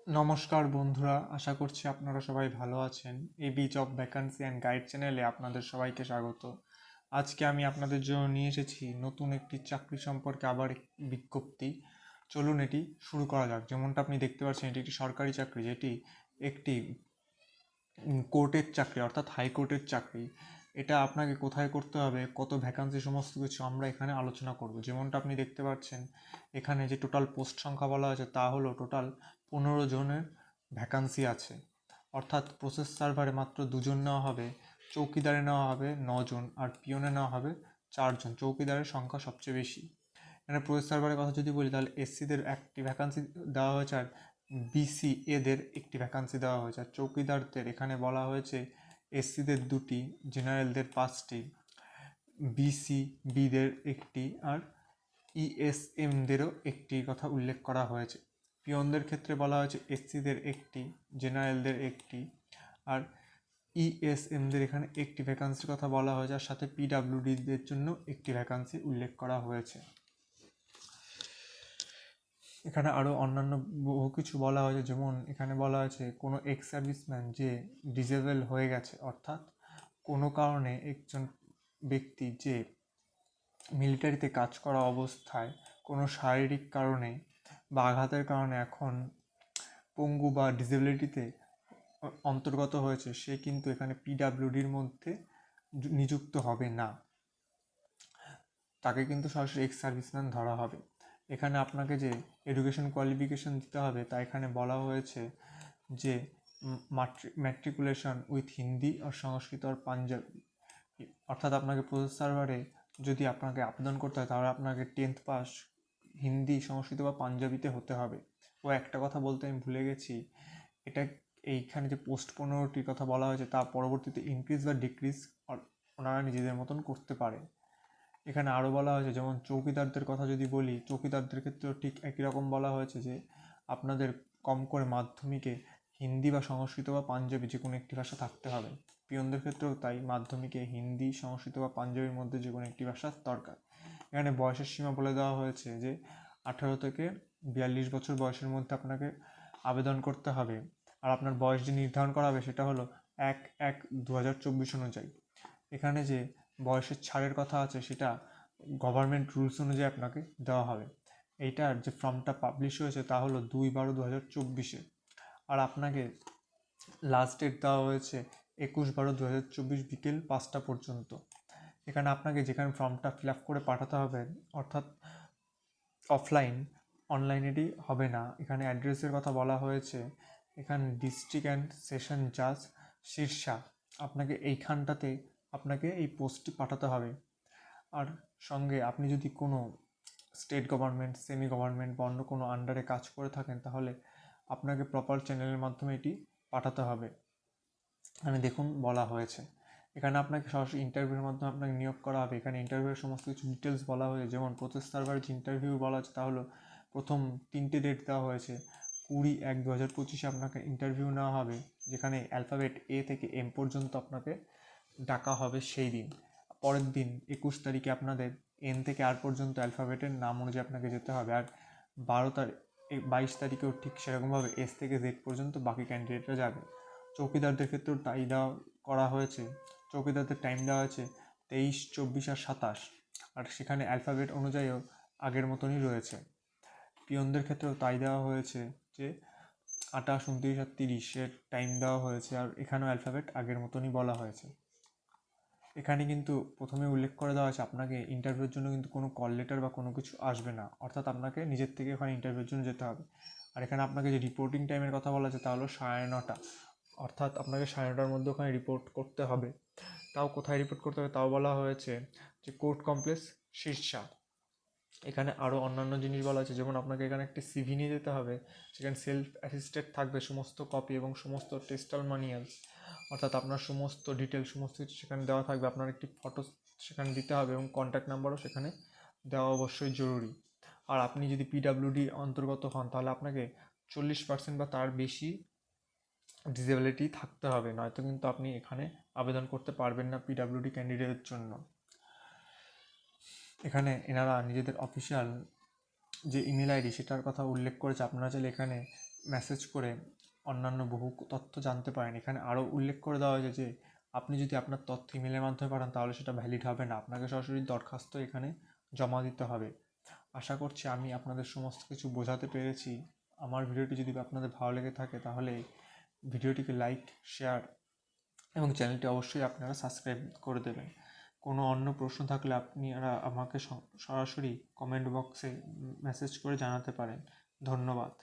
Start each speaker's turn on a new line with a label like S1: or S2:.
S1: নমস্কার বন্ধুরা, আশা করছি আপনারা সবাই ভালো আছেন। A B job vacancy and guide চ্যানেলে আপনাদের সবাইকে স্বাগত। আজকে আমি আপনাদের জন্য নিয়ে এসেছি নতুন একটি চাকরি সম্পর্কে আবার বিজ্ঞপ্তি। চলুন এটি শুরু করা যাক। যেমনটা আপনি দেখতে পাচ্ছেন, এটি একটি সরকারি চাকরি, যেটি একটি কোর্টের চাকরি, অর্থাৎ হাইকোর্টের চাকরি। এটা আপনাকে কোথায় করতে হবে, কত ভ্যাকান্সি, সমস্ত কিছু আমরা এখানে আলোচনা করব। যেমনটা আপনি দেখতে পাচ্ছেন, এখানে যে টোটাল পোস্ট সংখ্যা বলা হয়েছে তা হলো টোটাল 15 জনের ভ্যাকান্সি আছে। অর্থাৎ প্রসেস সার্ভারে মাত্র 2 জন নেওয়া হবে, চৌকিদারে নেওয়া হবে 9 জন, আর পিয়নে নেওয়া হবে 4 জন। চৌকিদারের সংখ্যা সবচেয়ে বেশি। এখানে প্রসেস সার্ভারের কথা যদি বলি, তাহলে এসসিদের একটি ভ্যাকান্সি দেওয়া হয়েছে, আর বিসি এদের একটি ভ্যাকান্সি দেওয়া হয়েছে। আর চৌকিদারদের এখানে বলা হয়েছে এসসিদের 2টি, জেনারেলদের 5টি, বিসি বিদের একটি, আর ইএসএমদেরও একটি কথা উল্লেখ করা হয়েছে। পিয়নদের ক্ষেত্রে বলা হয়েছে এসসিদের একটি, জেনারেলদের একটি, আর ইএসএমদের এখানে একটি ভ্যাকান্সির কথা বলা হয়েছে, আর সাথে পিডাব্লিউডিদের জন্য একটি ভ্যাকান্সি উল্লেখ করা হয়েছে। এখানে আরও অন্যান্য বহু কিছু বলা হয়েছে। যেমন এখানে বলা হয়েছে কোনো এক্স সার্ভিসম্যান যে ডিসেবল হয়ে গেছে, অর্থাৎ কোনো কারণে একজন ব্যক্তি যে মিলিটারিতে কাজ করা অবস্থায় কোনো শারীরিক কারণে বা আঘাতের কারণে এখন পঙ্গু বা ডিসেবিলিটিতে অন্তর্গত হয়েছে, সে কিন্তু এখানে পিডাব্লিউডির মধ্যে নিযুক্ত হবে না, তাকে কিন্তু সরাসরি এক্স সার্ভিসম্যান ধরা হবে। এখানে আপনাকে যে এডুকেশন কোয়ালিফিকেশন দিতে হবে তা এখানে বলা হয়েছে যে ম্যাট্রিকুলেশন উইথ হিন্দি আর সংস্কৃত আর পাঞ্জাবি। অর্থাৎ আপনাকে প্রসেস সার্ভারে যদি আপনাকে আবেদন করতে হয়, তাহলে আপনাকে 10th পাস হিন্দি, সংস্কৃত বা পাঞ্জাবিতে হতে হবে। ও একটা কথা বলতে আমি ভুলে গেছি, এটা এইখানে যে পোস্ট 15টির কথা বলা হয়েছে তা পরবর্তীতে ইনক্রিজ বা ডিক্রিজ ওনারা নিজেদের মতন করতে পারে। এখানে আরও বলা হয়েছে, যেমন চৌকিদারদের কথা যদি বলি, চৌকিদারদের ক্ষেত্রেও ঠিক একই রকম বলা হয়েছে যে আপনাদের কম করে মাধ্যমিকে হিন্দি বা সংস্কৃত বা পাঞ্জাবি যে কোনো একটি ভাষা থাকতে হবে। পিয়নদের ক্ষেত্রেও তাই, মাধ্যমিকে হিন্দি, সংস্কৃত বা পাঞ্জাবির মধ্যে যে কোনো একটি ভাষা দরকার। এখানে বয়সের সীমা বলে দেওয়া হয়েছে যে 18 থেকে 42 বছর বয়সের মধ্যে আপনাকে আবেদন করতে হবে। আর আপনার বয়স যে নির্ধারণ করা হবে সেটা হলো 1/1/2024 অনুযায়ী। এখানে যে বয়সের ছাড়ের কথা আছে সেটা গভর্নমেন্ট রুলস অনুযায়ী আপনাকে দেওয়া হবে। এইটার যে ফর্মটা পাবলিশ হয়েছে তা হলো 2/12/2024। আর আপনাকে লাস্ট ডেট দেওয়া হয়েছে 21/12/2024 বিকেল 5টা পর্যন্ত। এখানে আপনাকে যেখানে ফর্মটা ফিল আপ করে পাঠাতে হবে, অর্থাৎ অফলাইন, অনলাইনেরই হবে না। এখানে অ্যাড্রেসের কথা বলা হয়েছে, এখানে ডিস্ট্রিক্ট অ্যান্ড সেশন জাজ শীর্ষা, আপনাকে এইখানটাতে আপনাকে এই পোস্টটি পাঠাতে হবে। আর সঙ্গে আপনি যদি কোনো স্টেট গভর্নমেন্ট, সেমি গভর্নমেন্ট বা অন্য কোনো আন্ডারে কাজ করে থাকেন, তাহলে আপনাকে প্রপার চ্যানেলের মাধ্যমে এটি পাঠাতে হবে। এখানে দেখুন বলা হয়েছে, এখানে আপনাকে সরাসরি ইন্টারভিউর মাধ্যমে আপনাকে নিয়োগ করা হবে। এখানে ইন্টারভিউয়ের সমস্ত কিছু ডিটেলস বলা হয়েছে। যেমন প্রসেস সার্ভারের যে ইন্টারভিউ বলা হচ্ছে তা হলো প্রথম 3টে ডেট দেওয়া হয়েছে। 20/1/2025 আপনাকে ইন্টারভিউ নেওয়া হবে, যেখানে অ্যালফাবেট এ থেকে এম পর্যন্ত আপনাকে ডাকা হবে সেই দিন। পরের দিন 21 তারিখে আপনাদের এন থেকে আর পর্যন্ত অ্যালফাবেটের নাম অনুযায়ী আপনাকে যেতে হবে। আর 22 তারিখেও ঠিক সেরকমভাবে এস থেকে জেড পর্যন্ত বাকি ক্যান্ডিডেটরা যাবে। চৌকিদারদের ক্ষেত্রেও তাই দেওয়া করা হয়েছে। চৌকিদারদের টাইম দেওয়া হয়েছে 23, 24 আর 27, আর সেখানে অ্যালফাবেট অনুযায়ীও আগের মতনই রয়েছে। পিয়নদের ক্ষেত্রেও তাই দেওয়া হয়েছে যে 28, 29 আর 30-এর টাইম দেওয়া হয়েছে, আর এখানেও অ্যালফাবেট আগের মতনই বলা হয়েছে। এখানে কিন্তু প্রথমে উল্লেখ করে দেওয়া আছে আপনাকে ইন্টারভিউর জন্য কিন্তু কোনো কল লেটার বা কোনো কিছু আসবে না, অর্থাৎ আপনাকে নিজের থেকে ওখানে ইন্টারভিউর জন্য যেতে হবে। আর এখানে আপনাকে যে রিপোর্টিং টাইমের কথা বলা আছে তা হলো 9:30, অর্থাৎ আপনাকে 9:30টার মধ্যে ওখানে রিপোর্ট করতে হবে। তাও কোথায় রিপোর্ট করতে হবে তাও বলা হয়েছে যে কোর্ট কমপ্লেক্স শীর্ষা। এখানে আরও অন্যান্য জিনিস বলা আছে, যেমন আপনাকে এখানে একটি সিভি নিয়ে যেতে হবে, সেখানে সেলফ অ্যাসিস্টেড থাকবে সমস্ত কপি এবং সমস্ত টেস্টালমানিয়ালস, অর্থাৎ আপনার সমস্ত ডিটেলস সমস্ত কিছু সেখানে দেওয়া থাকবে। আপনার একটি ফটো সেখানে দিতে হবে এবং কন্ট্যাক্ট নাম্বারও সেখানে দেওয়া অবশ্যই জরুরি। আর আপনি যদি পিডাব্লিউডি অন্তর্গত হন, তাহলে আপনাকে 40% বা তার বেশি ডিসেবিলিটি থাকতে হবে, নয়তো কিন্তু আপনি এখানে আবেদন করতে পারবেন না পিডাব্লিউডি ক্যান্ডিডেটের জন্য। এখানে এনারা নিজেদের অফিসিয়াল যে ইমেল আইডি সেটার কথা উল্লেখ করেছে, আপনারা চাইলে এখানে মেসেজ করে অন্যান্য বহু তথ্য জানতে পারেন। এখানে আরও উল্লেখ করে দেওয়া হয়েছে যে আপনি যদি আপনার তথ্য ইমেলের মাধ্যমে পাঠান তাহলে সেটা ভ্যালিড হবে না, আপনাকে সরাসরি দরখাস্ত এখানে জমা দিতে হবে। আশা করছি আমি আপনাদের সমস্ত কিছু বোঝাতে পেরেছি। আমার ভিডিওটি যদি আপনাদের ভালো লেগে থাকে তাহলে ভিডিওটিকে লাইক, শেয়ার এবং চ্যানেলটি অবশ্যই আপনারা সাবস্ক্রাইব করে দেবেন। কোনো অন্য প্রশ্ন থাকলে আপনারা আমাকে সরাসরি কমেন্ট বক্সে মেসেজ করে জানাতে পারেন। ধন্যবাদ।